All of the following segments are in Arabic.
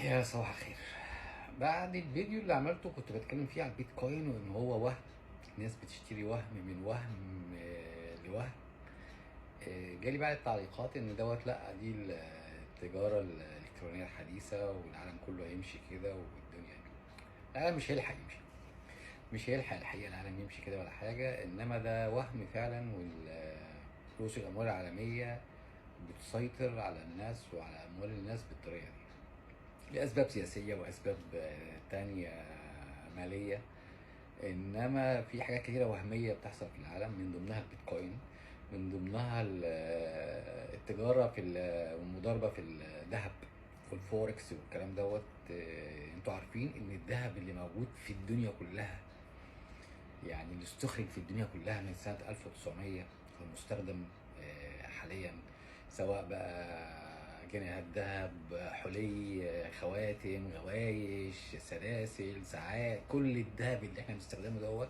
يا صباح الخير. بعد الفيديو اللي عملته كنت بتكلم فيه على البيتكوين وان هو وهم، ناس بتشتري وهم من وهم لوهم. جالي بعد التعليقات ان دوت لا دي التجارة الالكترونية الحديثة والعالم كله هيمشي كده والدنيا. العالم مش هيلحق يمشي، مش هيلحق الحقيقة العالم يمشي كده ولا حاجة، انما ده وهم فعلا. رؤوس الاموال العالمية بتسيطر على الناس وعلى اموال الناس بالطريقة دي لأسباب سياسية وأسباب تانية مالية. إنما في حاجات كتيرة وهمية بتحصل في العالم، من ضمنها البيتكوين، من ضمنها التجارة والمضاربة في الذهب والفوركس والكلام دوت. انتوا عارفين ان الذهب اللي موجود في الدنيا كلها، يعني اللي استخرج في الدنيا كلها من سنة 1900 والمستخدم حاليا، سواء بقى جنيهات ذهب، حلي، خواتم، غوايش، سلاسل، ساعات، كل الذهب اللي احنا بنستخدمه دوت،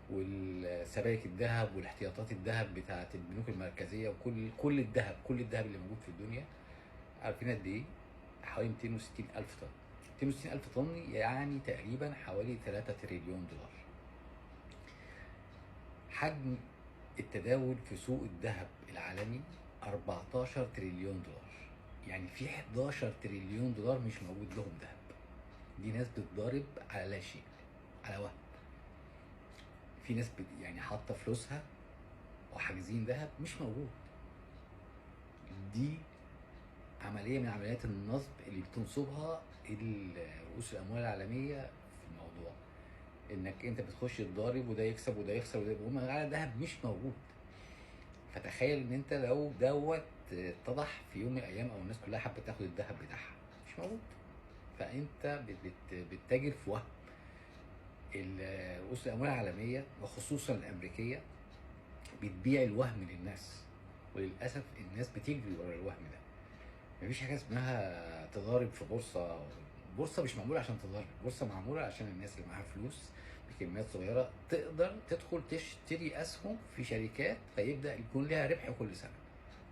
والسبائك الذهب والاحتياطات الذهب بتاعة البنوك المركزية، وكل الذهب اللي موجود في الدنيا. عارفين قد ايه؟ حوالي 260 ألف طن. 260 ألف طن يعني تقريبا حوالي 3 تريليون دولار. حجم التداول في سوق الذهب العالمي 14 تريليون دولار، يعني في 11 تريليون دولار مش موجود لهم ذهب. دي ناس بتضارب على لا شيء، على وهم. في ناس يعني حاطه فلوسها وحاجزين ذهب مش موجود. دي عمليه من عمليات النصب اللي بتنصبها رؤوس الاموال العالميه في الموضوع، انك انت بتخش تضارب وده يكسب وده يخسر وده يقوم على ذهب مش موجود. فتخيل ان انت لو دوت اتضح في يوم من الايام او الناس كلها حابه تاخد الذهب بتاعها، مش موجود. فانت بتتاجر في وهم. رؤوس الاموال العالميه وخصوصا الامريكيه بتبيع الوهم للناس، وللاسف الناس بتجري ورا الوهم ده. مفيش حاجه اسمها تضارب في بورصه. البورصه مش معموله عشان تضارب، البورصه معموله عشان الناس اللي معاها فلوس بكميات صغيره تقدر تدخل تشتري اسهم في شركات فيبدا يكون لها ربح كل سنه.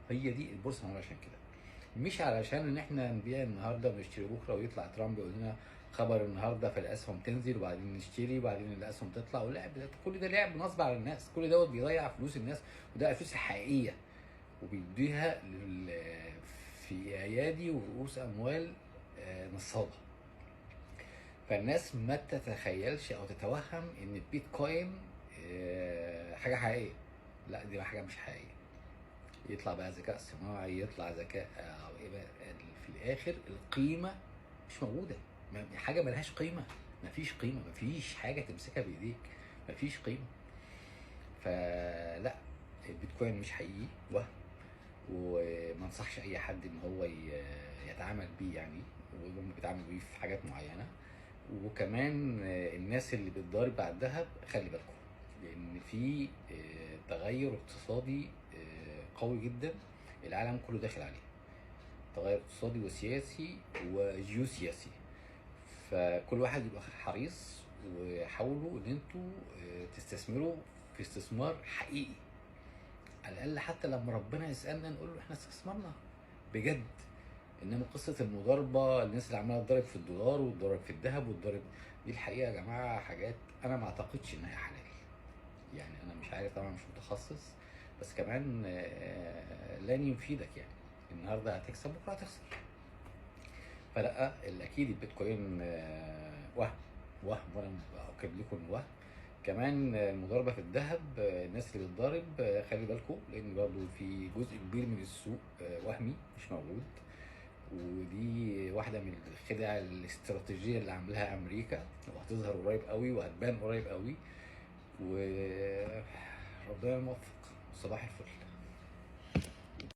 هي دي البورصه معموله عشان كده، مش علشان ان احنا نبيع النهارده ونشتري بكره ويطلع ترامب يقول لنا خبر النهارده فالاسهم تنزل وبعدين نشتري وبعدين الاسهم تطلع. ولعب كل ده لعب نصب على الناس، كل دوت بيضيع فلوس الناس، وده الفلوس الحقيقيه وبيديها في ايادي ورؤوس اموال نصابه. فالناس ما تتخيلش او تتوهم ان البيتكوين حاجه حقيقيه. لا، دي حاجه مش حقيقيه. يطلع بقى ذكاء صناعي، يطلع ذكاء او ايه بقى، في الاخر القيمه مش موجوده. حاجه ملهاش قيمه، مفيش قيمه، مفيش حاجه تمسكها بايديك، مفيش قيمه. فلا، البيتكوين مش حقيقي، وهم. وما انصحش اي حد ان هو يتعامل بيه، يعني وهم بيتعاملوا بيه في حاجات معينه. وكمان الناس اللي بتضارب على الذهب خلي بالكم، لان في تغير اقتصادي قوي جدا العالم كله داخل عليه، تغير اقتصادي وسياسي وجيوسياسي. فكل واحد يبقى حريص، وحاولوا ان انتوا تستثمروا في استثمار حقيقي، على الاقل حتى لما ربنا يسالنا نقول له احنا استثمرنا بجد. انما قصه المضاربه، الناس اللي عماله تضرب في الدولار وتضرب في الذهب وتضرب، دي الحقيقه يا جماعه حاجات انا ما اعتقدش انها حلال. يعني انا مش عارف طبعا، مش متخصص، بس كمان لن يفيدك. يعني النهارده هتكسب بكره هتخسر. فلا، الاكيد البيتكوين وهم وانا باكد لكم إنه وهم. كمان المضاربه في الذهب، الناس اللي بتضارب خلي بالكم، لان برضه في جزء كبير من السوق وهمي مش موجود. ودي واحده من الخدع الاستراتيجيه اللي عاملاها امريكا، وهتظهر قريب قوي وهتبان قريب قوي. وربنا الموفق. صباح الفل.